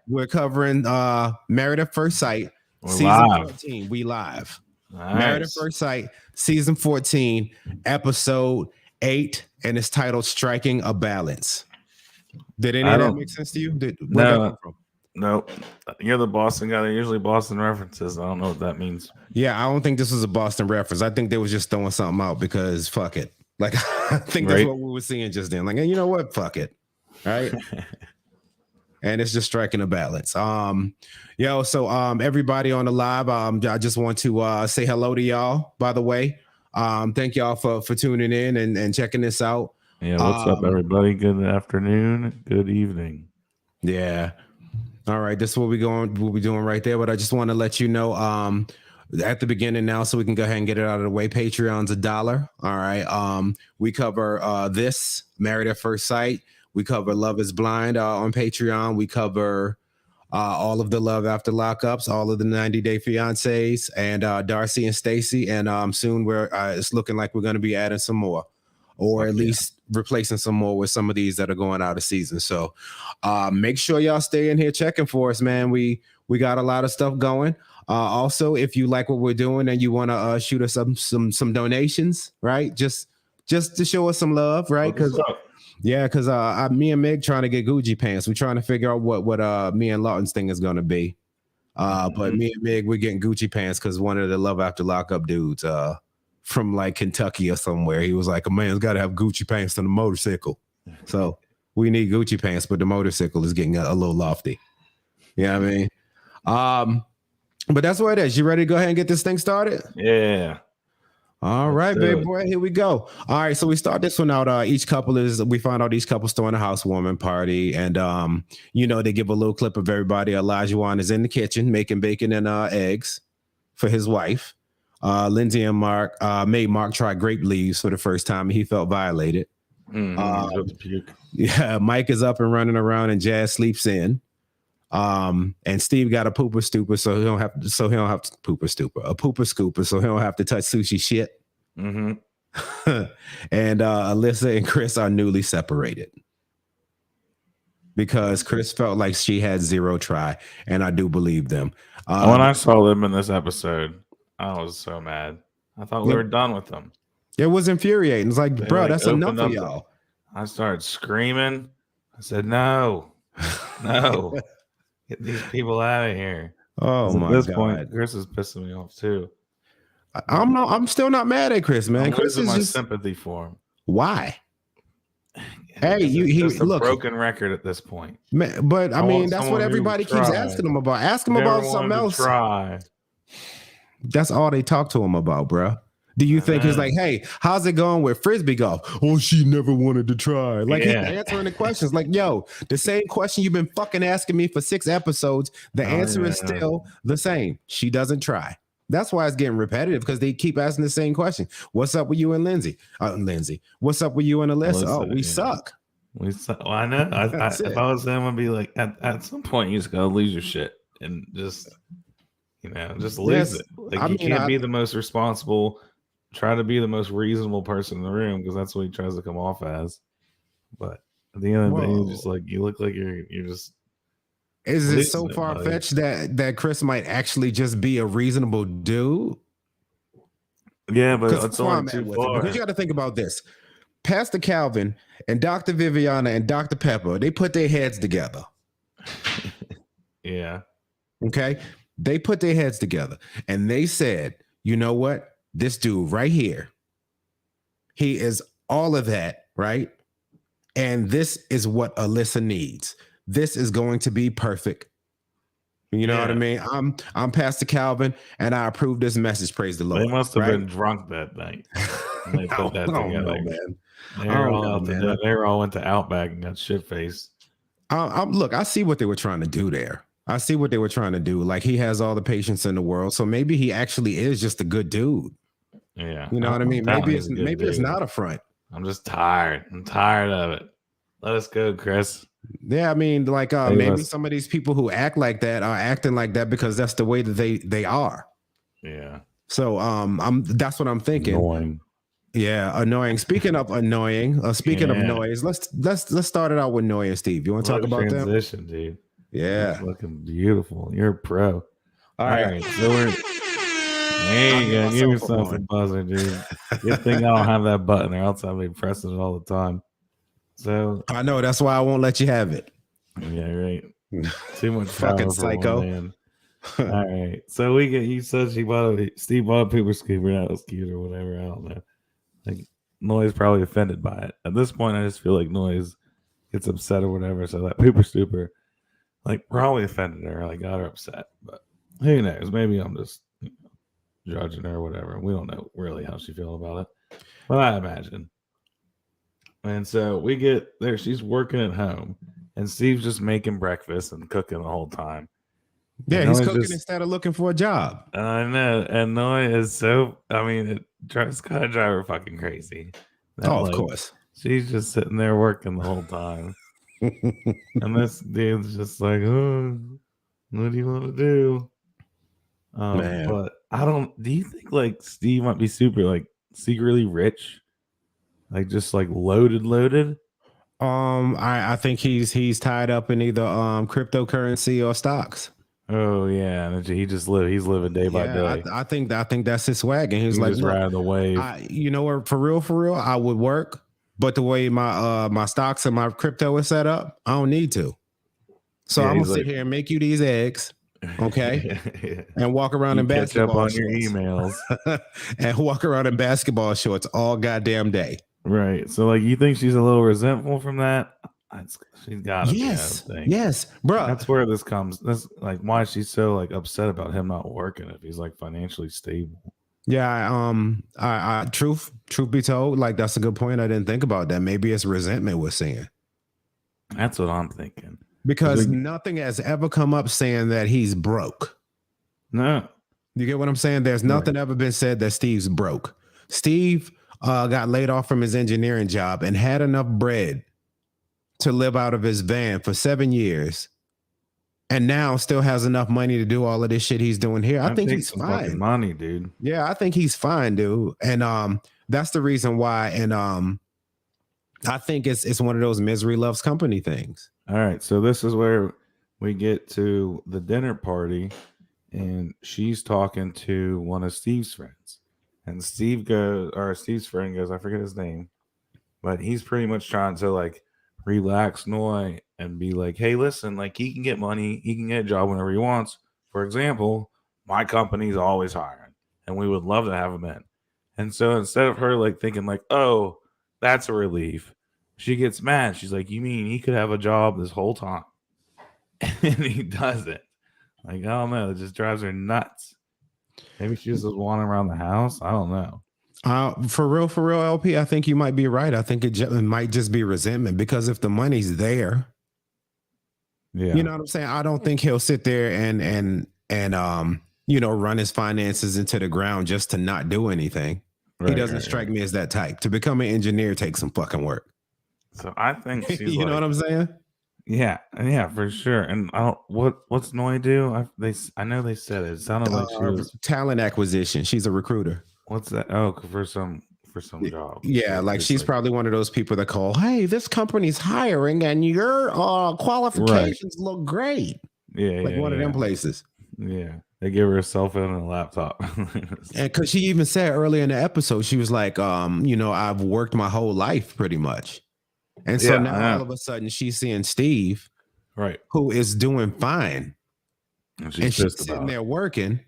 We're covering Married at First Sight, We're season live. 14. We live. Nice. Married at First Sight, season 14, episode 8, and it's titled Striking a Balance. Did any of that make sense to you? Where'd that come from? No. You're the Boston guy. They're usually Boston references. I don't know what that means. Yeah, I don't think this was a Boston reference. I think they was just throwing something out because fuck it. Like, I think that's what we were seeing just then. Like, you know what? Fuck it. Right? And it's just striking a balance. So everybody on the live, I just want to say hello to y'all, by the way. Thank y'all for tuning in and checking this out. Yeah, what's up, everybody? Good afternoon, good evening. Yeah. All right, this is what we'll be doing right there. But I just want to let you know at the beginning now, so we can go ahead and get it out of the way. Patreon's $1. All right. We cover this Married at First Sight. We cover Love is Blind on Patreon. We cover all of the Love After Lockups, all of the 90-Day Fiancés, and Darcy and Stacy. And soon it's looking like we're going to be adding some more, or at least replacing some more with some of these that are going out of season. So make sure y'all stay in here checking for us, man. We got a lot of stuff going. Also, if you like what we're doing and you want to shoot us some donations, right? Just to show us some love, right? Because me and Meg trying to get Gucci pants. We're trying to figure out what me and Lawton's thing is going to be. But me and Meg, we're getting Gucci pants because one of the Love After Lockup dudes from like Kentucky or somewhere, he was like, a man's got to have Gucci pants on the motorcycle. So we need Gucci pants, but the motorcycle is getting a little lofty. You know what I mean? But that's what it is. You ready to go ahead and get this thing started? Yeah. All right, baby boy, here we go. All right, so we start this one out. We find out each couple's throwing a housewarming party, and they give a little clip of everybody. Elijah is in the kitchen making bacon and eggs for his wife. Lindsay and Mark made Mark try grape leaves for the first time, and he felt violated. Yeah, Mike is up and running around, and Jazz sleeps in. And Steve got a pooper scooper, so he don't have to touch sushi shit. And Alyssa and Chris are newly separated because Chris felt like she had zero try, and I do believe them. When I saw them in this episode, I was so mad. I thought we were done with them. It was infuriating. It's like, bro, that's enough of y'all. I started screaming. I said, no. Get these people out of here. Oh my God! At this point, Chris is pissing me off too. I'm still not mad at Chris, man. Chris is my sympathy for him. Why? Hey, he's a broken record at this point. Man, but I mean, that's what everybody keeps asking him about. Ask him about something else. That's all they talk to him about, bro. Do you think he's like, hey, how's it going with frisbee golf? Oh, she never wanted to try. Like, he's answering the questions. Like, yo, the same question you've been fucking asking me for 6 episodes. The answer is still the same. She doesn't try. That's why it's getting repetitive, because they keep asking the same question. What's up with you and Lindsay? What's up with you and Alyssa? We suck. We suck. Well, I know. If I was them, I'd be like, at some point, you just gotta lose your shit and just lose it. Like, you can't be the most responsible. Try to be the most reasonable person in the room, because that's what he tries to come off as. But at the end of the day, you're just like, you look like you're just. Is it so far fetched that Chris might actually just be a reasonable dude? Yeah, but it's only too far. Because you got to think about this: Pastor Calvin and Dr. Viviana and Dr. Pepper, they put their heads together. Yeah. Okay, they put their heads together, and they said, you know what? This dude right here, he is all of that, right? And this is what Alyssa needs. This is going to be perfect. You know what I mean? I'm Pastor Calvin, and I approve this message. Praise the Lord. They must have been drunk that night. They put that together, man. They all went to Outback and got shit faced. Look, I see what they were trying to do there. I see what they were trying to do. Like, he has all the patience in the world, so maybe he actually is just a good dude. Yeah, you know what I mean. Maybe it's not a front. I'm just tired. I'm tired of it. Let us go, Chris. Yeah, I mean, like maybe some of these people who act like that are acting like that because that's the way that they are. Yeah. So that's what I'm thinking. Annoying. Yeah, annoying. Speaking of annoying, of noise, let's start it out with Noy and Steve. You want to talk about them? Transition, dude. Yeah. That's looking beautiful. You're a pro. All right. So we're there. You go. Give yourself a buzzer, dude. Good thing I don't have that button, or else I'd be pressing it all the time. So I know that's why I won't let you have it. Yeah, right. Too much Fucking power for psycho. one man. All right. So we get, you said Steve bought a paper scooper. That was cute or whatever. I don't know. Like Noy's probably offended by it. At this point, I just feel like Noy's gets upset or whatever. So that paper scooper, like, probably offended her, like got her upset. But who knows? Maybe I'm just judging her or whatever. We don't know really how she feels about it. But I imagine. And so we get there. She's working at home, and Steve's just making breakfast and cooking the whole time. Yeah, he's cooking instead of looking for a job. I know. And Noy is so, I mean, it's kind of drive her fucking crazy. Of course. She's just sitting there working the whole time. And this dude's just like, oh, what do you want to do? Man. But do you think like Steve might be super like secretly rich? Like just like loaded? I think he's tied up in either cryptocurrency or stocks. Oh yeah, and he's living day by day. I think that's his swag, and he's like, riding the wave. You know what? For real, I would work, but the way my stocks and my crypto is set up, I don't need to. So I'm gonna sit here and make you these eggs, okay, and walk around in basketball shorts. Your emails and walk around in basketball shorts all goddamn day. Right. So like, you think she's a little resentful from that? She's got to. Yes, bro. That's where this comes. That's like why she's so like upset about him not working if he's like financially stable. Yeah. I truth be told, like that's a good point. I didn't think about that. Maybe it's resentment we're seeing. That's what I'm thinking. Because nothing has ever come up saying that he's broke. No. You get what I'm saying? There's nothing ever been said that Steve's broke. Steve got laid off from his engineering job and had enough bread to live out of his van for 7 years, and now still has enough money to do all of this shit he's doing here. I think he's fine. Money, dude. Yeah, I think he's fine, dude. And that's the reason why. And I think it's one of those misery loves company things. All right, so this is where we get to the dinner party, and she's talking to one of Steve's friends, and Steve's friend goes, I forget his name, but he's pretty much trying to like relax Noy and be like, hey, listen, like he can get money, he can get a job whenever he wants. For example, my company's always hiring, and we would love to have him in. And so instead of her like thinking like, oh, that's a relief, she gets mad. She's like, you mean he could have a job this whole time? And he doesn't. Like, I don't know. It just drives her nuts. Maybe she just was wandering around the house. I don't know. For real, LP, I think you might be right. I think it might just be resentment, because if the money's there, you know what I'm saying? I don't think he'll sit there and run his finances into the ground just to not do anything. He doesn't strike me as that type. To become an engineer takes some fucking work. So I think she's you know what I'm saying? Yeah, for sure. And I don't, what's Noy do? I know they said it. It sounded like she was talent acquisition. She's a recruiter. What's that? Oh, for some job. Yeah, like she's probably one of those people that call, hey, this company's hiring and your qualifications look great. Yeah, like one of them places. Yeah. They give her a cell phone and a laptop. And because she even said earlier in the episode, she was like, I've worked my whole life pretty much. And so now all of a sudden she's seeing Steve, right, who is doing fine. And she's sitting there working,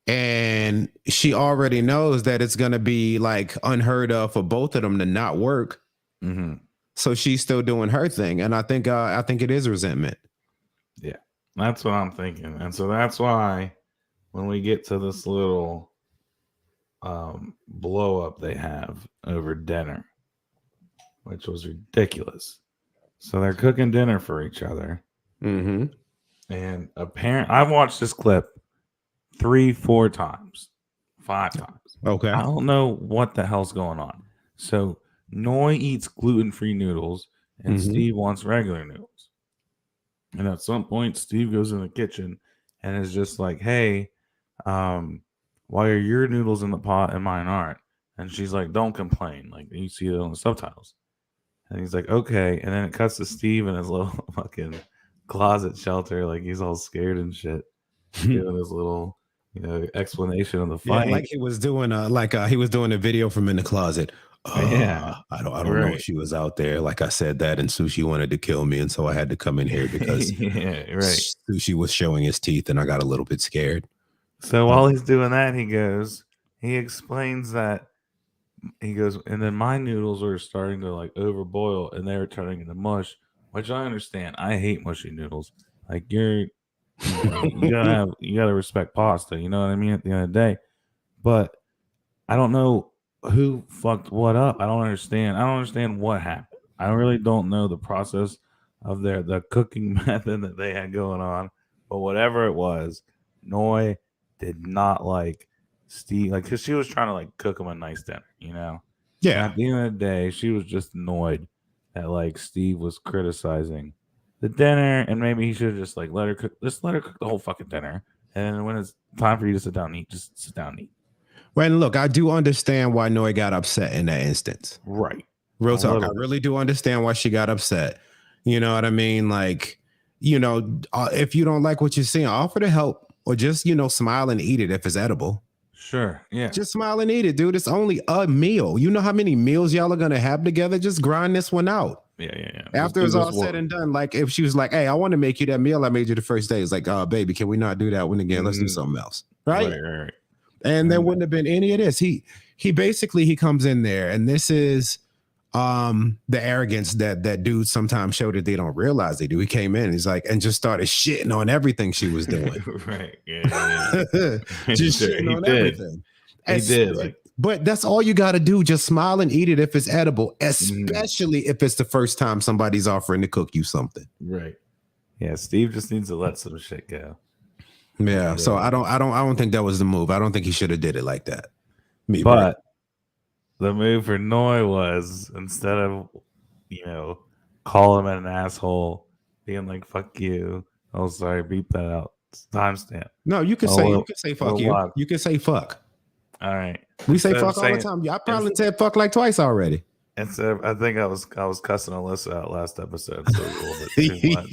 and she already knows that it's going to be like unheard of for both of them to not work. Mm-hmm. So she's still doing her thing. And I think it is resentment. Yeah, that's what I'm thinking. And so that's why when we get to this little blow up they have over dinner, which was ridiculous. So they're cooking dinner for each other. Mm-hmm. And apparently, I've watched this clip 3-4 times, 5 times. Okay. I don't know what the hell's going on. So Noy eats gluten-free noodles, and Steve wants regular noodles. And at some point, Steve goes in the kitchen and is just like, hey, why are your noodles in the pot and mine aren't? And she's like, don't complain. Like, you see it on the subtitles. And he's like, okay. And then it cuts to Steve and his little fucking closet shelter, like he's all scared and shit, giving his little, explanation of the fight. Yeah, like he was doing he was doing a video from in the closet. Yeah, I don't know if she was out there. Like I said that, and Sushi wanted to kill me, and so I had to come in here because yeah, right. Sushi was showing his teeth, and I got a little bit scared. So while he's doing that, he explains that he goes, and then my noodles are starting to like overboil, and they're turning into mush, which I understand. I hate mushy noodles. Like you gotta respect pasta. You know what I mean? At the end of the day, but I don't know who fucked what up. I don't understand what happened. I really don't know the process of the cooking method that they had going on. But whatever it was, Noi did not like Steve, like, because she was trying to like cook him a nice dinner, Yeah. And at the end of the day, she was just annoyed that like Steve was criticizing the dinner, and maybe he should have just like let her cook the whole fucking dinner. And when it's time for you to sit down and eat, just sit down and eat. Well, and look, I do understand why Noi got upset in that instance. Right. Real talk. I really do understand why she got upset. You know what I mean? Like, if you don't like what you're seeing, offer to help or just, smile and eat it if it's edible. Sure. Yeah. Just smile and eat it, dude. It's only a meal. You know how many meals y'all are going to have together? Just grind this one out. Yeah. After it's all said and done, like if she was like, hey, I want to make you that meal I made you the first day. It's like, oh, baby, can we not do that one again? Let's do something else. Right. And there wouldn't have been any of this. He basically comes in there, and this is the arrogance that dudes sometimes show that they don't realize they do. He came in, he's like, and just started shitting on everything she was doing. Right. Yeah. Just shitting on everything. He did. But that's all you got to do. Just smile and eat it if it's edible, especially if it's the first time somebody's offering to cook you something. Right. Yeah. Steve just needs to let some shit go. Yeah. So I don't think that was the move. I don't think he should have did it like that. But the move for Noi was, instead of, calling him an asshole, being like, fuck you. Oh, sorry. Beep that out. Timestamp. No, you can say fuck you. Live. You can say fuck. All right. We say fuck all the time. I probably said fuck like twice already. Instead of, I think I was cussing Alyssa out last episode, so a little bit too much.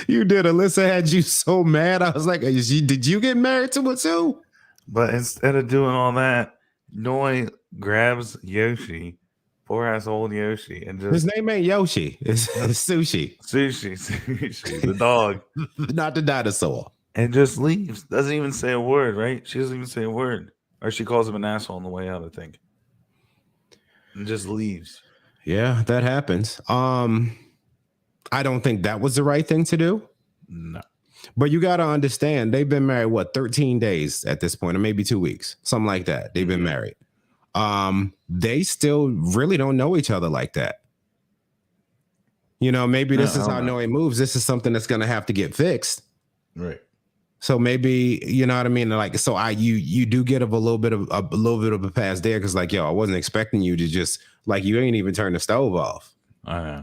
You did. Alyssa had you so mad. I was like, did you get married to her too? But instead of doing all that, Noi grabs Yoshi, poor ass old Yoshi, and just, his name ain't Yoshi. It's Sushi. Sushi, the dog, not the dinosaur. And just leaves. Doesn't even say a word, right? She doesn't even say a word. Or she calls him an asshole on the way out, I think. And just leaves. Yeah, that happens. I don't think that was the right thing to do. No. But you got to understand, they've been married, 13 days at this point, or maybe 2 weeks, something like that. They've been married. They still really don't know each other like that. Maybe this is how Noi moves. This is something that's going to have to get fixed. Right. So maybe, you know what I mean? Like, so you do get a little bit of a pass there. Cause like, yo, I wasn't expecting you to just like, you ain't even turn the stove off.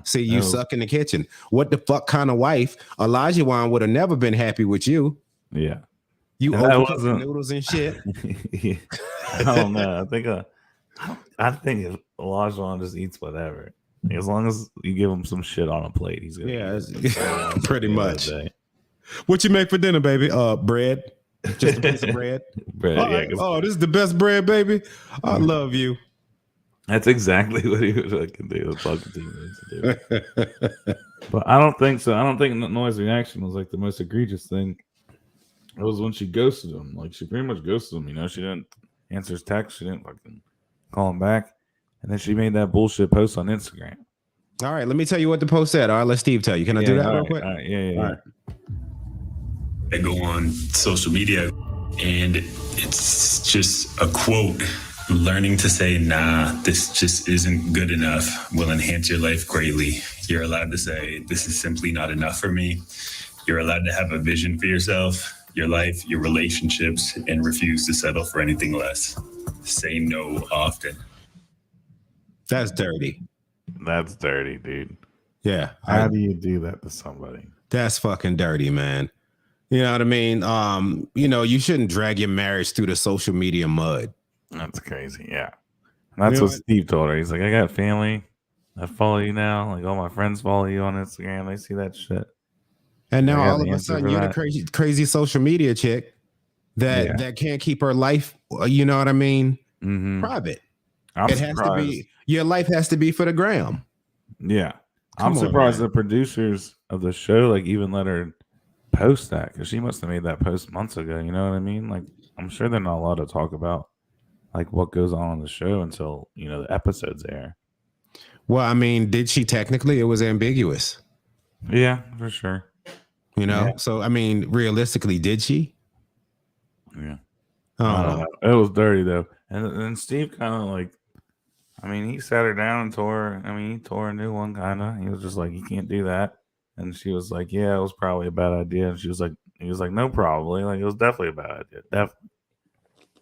See, you suck in the kitchen. What the fuck kind of wife? Elijah Wan would have never been happy with you. Yeah. You overcook the noodles and shit. I don't know. I think if Elijah Wan just eats whatever, as long as you give him some shit on a plate, he's gonna eat. Pretty much. What you make for dinner, baby? Bread. Just a piece of bread. Bread. Oh, this is the best bread, baby. I love you. That's exactly what he would fucking do. But I don't think so. I don't think Noi's reaction was like the most egregious thing. It was when she ghosted him. Like, she pretty much ghosted him. She didn't answer his text. She didn't fucking call him back. And then she made that bullshit post on Instagram. All right, let me tell you what the post said. All right, let Steve tell you. Can I do that real quick? All right, yeah. All right. I go on social media and it's just a quote. Learning to say, nah, this just isn't good enough will enhance your life greatly. You're allowed to say, this is simply not enough for me. You're allowed to have a vision for yourself, your life, your relationships, and refuse to settle for anything less. Say no often. That's dirty. That's dirty, dude. Yeah. How do you do that to somebody? That's fucking dirty, man. You know what I mean? You shouldn't drag your marriage through the social media mud. That's crazy. Yeah. And that's what Steve told her. He's like, I got family. I follow you now. Like all my friends follow you on Instagram. They see that shit. And now I got all the of a answer sudden for you're the that. crazy social media chick Yeah. that can't keep her life, you know what I mean, private. I'm It has to surprised. be, your life has to be for the gram. Yeah. Come I'm on, surprised man. the producers of the show like even let her post that because she must have made that post months ago. You know what I mean? Like I'm sure they're not allowed to talk about like what goes on the show until you know the episodes air. Well, I mean, did she technically? It was ambiguous, Yeah, for sure. you know? Yeah. So, I mean, realistically, did she? Yeah. I don't Oh, know. It was dirty though. And then Steve kind of like, I mean, he sat her down and tore. I mean, he tore a new one kind of. He was just like, you can't do that. And she was like, yeah, it was probably a bad idea. And she was like, he was like, no, probably. Like it was definitely a bad idea. Definitely.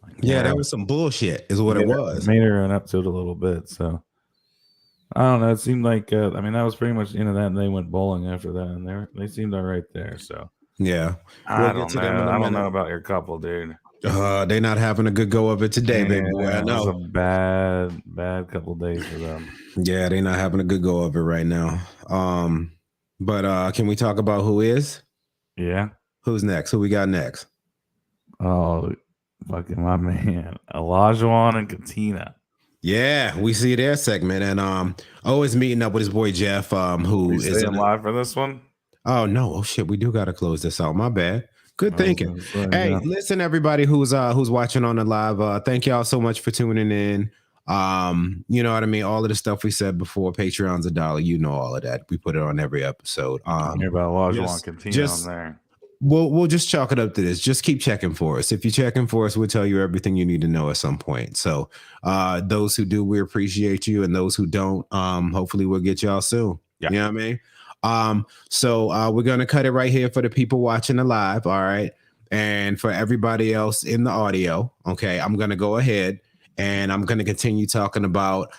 Like, yeah, that was some bullshit, is what it was. Made her own up to it a little bit. So I don't know. It seemed like I mean that was pretty much the end of that, and they went bowling after that, and they seemed all right there. So Yeah, I don't know. I don't know about your couple, dude. They not having a good go of it today, baby boy. I It was know. a bad couple days for them. Yeah, they not having a good go of it right now. But can we talk about who is? Yeah. Who's next? Who we got next? Oh, fucking my man, Olajuwon and Katina. Yeah, we see their segment, and always meeting up with his boy Jeff, who We is staying live for this one. Oh no! Oh shit! We do got to close this out. My bad. Good thinking. Hey, yeah. listen, everybody who's watching on the live. Thank y'all so much for tuning in. You know what I mean. All of the stuff we said before. Patreon's $1. You know all of that. We put it on every episode. Hear about Olajuwon Katina on there. We'll just chalk it up to this. Just keep checking for us. If you're checking for us, we'll tell you everything you need to know at some point. So those who do, we appreciate you, and those who don't, hopefully we'll get y'all soon. Yeah. You know what I mean? So we're gonna cut it right here for the people watching the live, all right, and for everybody else in the audio. Okay, I'm gonna go ahead and I'm gonna continue talking about